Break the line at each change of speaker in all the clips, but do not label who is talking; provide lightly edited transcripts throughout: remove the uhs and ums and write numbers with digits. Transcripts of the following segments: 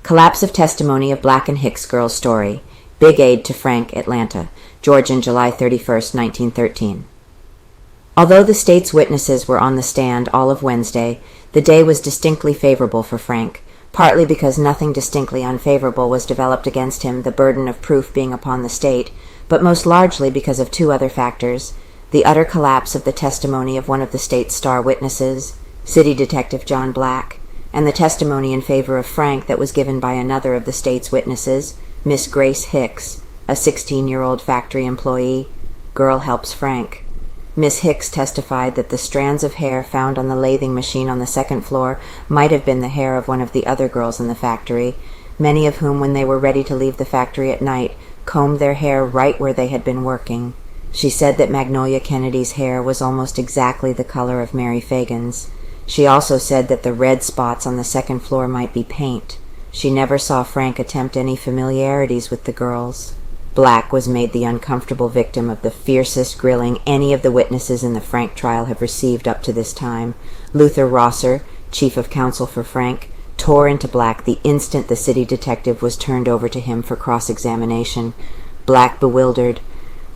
Collapse of testimony of Black and Hicks girl's story. Big aid to Frank, Atlanta. Georgian, July 31, 1913. Although the state's witnesses were on the stand all of Wednesday, the day was distinctly favorable for Frank, partly because nothing distinctly unfavorable was developed against him, the burden of proof being upon the state, but most largely because of two other factors: the utter collapse of the testimony of one of the state's star witnesses, City Detective John Black, and the testimony in favor of Frank that was given by another of the state's witnesses, Miss Grace Hix, a 16-year-old factory employee. Girl helps Frank. Miss Hix testified that the strands of hair found on the lathing machine on the second floor might have been the hair of one of the other girls in the factory, many of whom, when they were ready to leave the factory at night, combed their hair right where they had been working. She said that Magnolia Kennedy's hair was almost exactly the color of Mary Phagan's. She also said that the red spots on the second floor might be paint. She never saw Frank attempt any familiarities with the girls. Black was made the uncomfortable victim of the fiercest grilling any of the witnesses in the Frank trial have received up to this time. Luther Rosser, chief of counsel for Frank, tore into Black the instant the city detective was turned over to him for cross-examination. Black bewildered.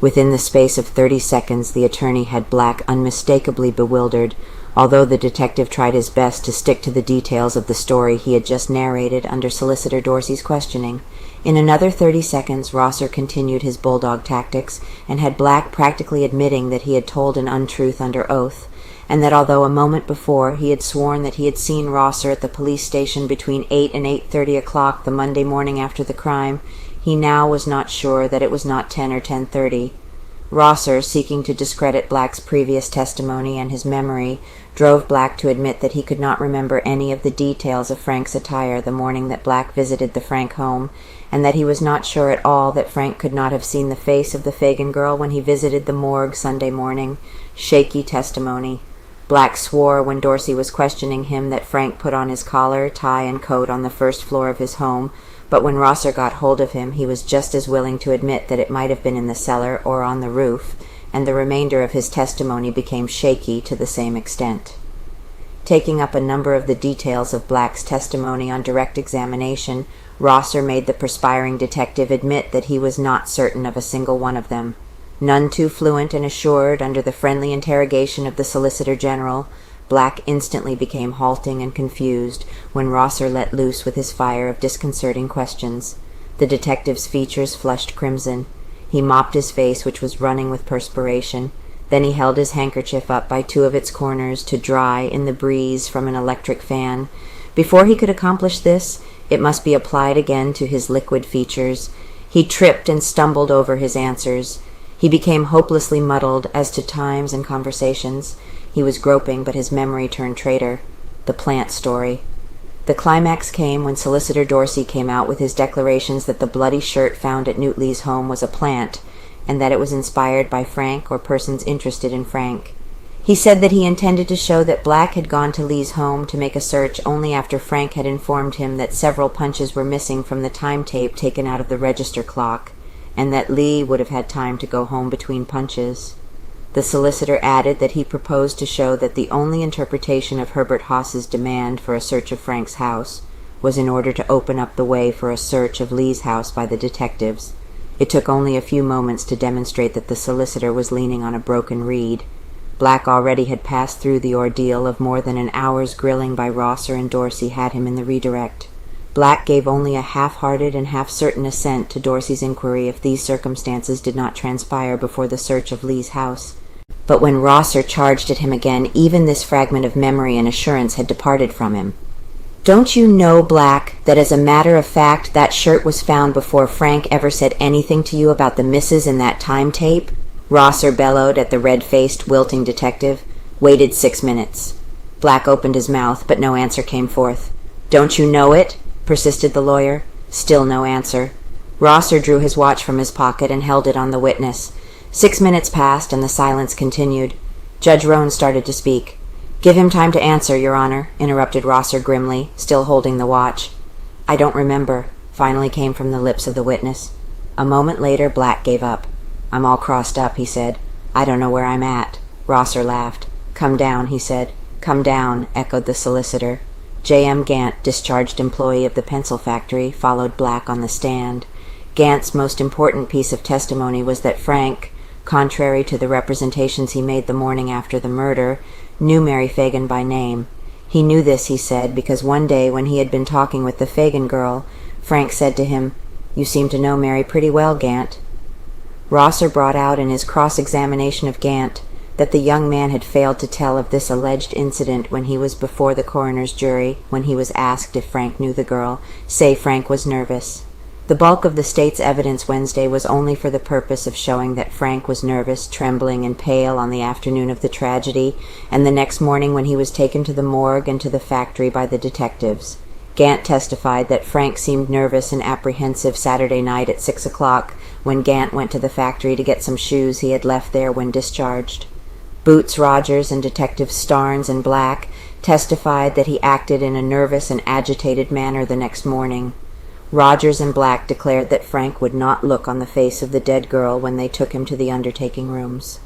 Within the space of 30 seconds, the attorney had Black unmistakably bewildered, although the detective tried his best to stick to the details of the story he had just narrated under Solicitor Dorsey's questioning. In another 30 seconds, Rosser continued his bulldog tactics, and had Black practically admitting that he had told an untruth under oath, and that although a moment before he had sworn that he had seen Rosser at the police station between 8 and 8:30 o'clock the Monday morning after the crime, he now was not sure that it was not 10 or 10:30. Rosser, seeking to discredit Black's previous testimony and his memory, drove Black to admit that he could not remember any of the details of Frank's attire the morning that Black visited the Frank home, and that he was not sure at all that Frank could not have seen the face of the Phagan girl when he visited the morgue Sunday morning. Shaky testimony. Black swore when Dorsey was questioning him that Frank put on his collar, tie, and coat on the first floor of his home, but when Rosser got hold of him, he was just as willing to admit that it might have been in the cellar or on the roof, and the remainder of his testimony became shaky to the same extent. Taking up a number of the details of Black's testimony on direct examination, Rosser made the perspiring detective admit that he was not certain of a single one of them. None too fluent and assured under the friendly interrogation of the Solicitor General, Black instantly became halting and confused when Rosser let loose with his fire of disconcerting questions. The detective's features flushed crimson. He mopped his face, which was running with perspiration. Then he held his handkerchief up by two of its corners to dry in the breeze from an electric fan. Before he could accomplish this, it must be applied again to his liquid features. He tripped and stumbled over his answers. He became hopelessly muddled as to times and conversations. He was groping, but his memory turned traitor. The plant story. The climax came when Solicitor Dorsey came out with his declarations that the bloody shirt found at Newt Lee's home was a plant, and that it was inspired by Frank or persons interested in Frank. He said that he intended to show that Black had gone to Lee's home to make a search only after Frank had informed him that several punches were missing from the time tape taken out of the register clock, and that Lee would have had time to go home between punches. The solicitor added that he proposed to show that the only interpretation of Herbert Haas's demand for a search of Frank's house was in order to open up the way for a search of Lee's house by the detectives. It took only a few moments to demonstrate that the solicitor was leaning on a broken reed. Black already had passed through the ordeal of more than an hour's grilling by Rosser, and Dorsey had him in the redirect. Black gave only a half-hearted and half-certain assent to Dorsey's inquiry if these circumstances did not transpire before the search of Lee's house. But when Rosser charged at him again, even this fragment of memory and assurance had departed from him. "Don't you know, Black, that as a matter of fact that shirt was found before Frank ever said anything to you about the misses in that time tape?" Rosser bellowed at the red-faced, wilting detective. Waited 6 minutes. Black opened his mouth, but no answer came forth. "Don't you know it?" persisted the lawyer. Still no answer. Rosser drew his watch from his pocket and held it on the witness. 6 minutes passed, and the silence continued. Judge Roan started to speak. "Give him time to answer, Your Honor," interrupted Rosser grimly, still holding the watch. "I don't remember," finally came from the lips of the witness. A moment later, Black gave up. "I'm all crossed up," he said. "I don't know where I'm at." Rosser laughed. "Come down," he said. "Come down," echoed the solicitor. J.M. Gant, discharged employee of the pencil factory, followed Black on the stand. Gant's most important piece of testimony was that Frank, contrary to the representations he made the morning after the murder, knew Mary Phagan by name. He knew this, he said, because one day when he had been talking with the Phagan girl, Frank said to him, "You seem to know Mary pretty well, Gant." Rosser brought out in his cross-examination of Gant that the young man had failed to tell of this alleged incident when he was before the coroner's jury when he was asked if Frank knew the girl, say Frank was nervous. The bulk of the state's evidence Wednesday was only for the purpose of showing that Frank was nervous, trembling, and pale on the afternoon of the tragedy, and the next morning when he was taken to the morgue and to the factory by the detectives. Gant testified that Frank seemed nervous and apprehensive Saturday night at 6 o'clock when Gant went to the factory to get some shoes he had left there when discharged. Boots Rogers and Detectives Starnes and Black testified that he acted in a nervous and agitated manner the next morning. Rogers and Black declared that Frank would not look on the face of the dead girl when they took him to the undertaking rooms.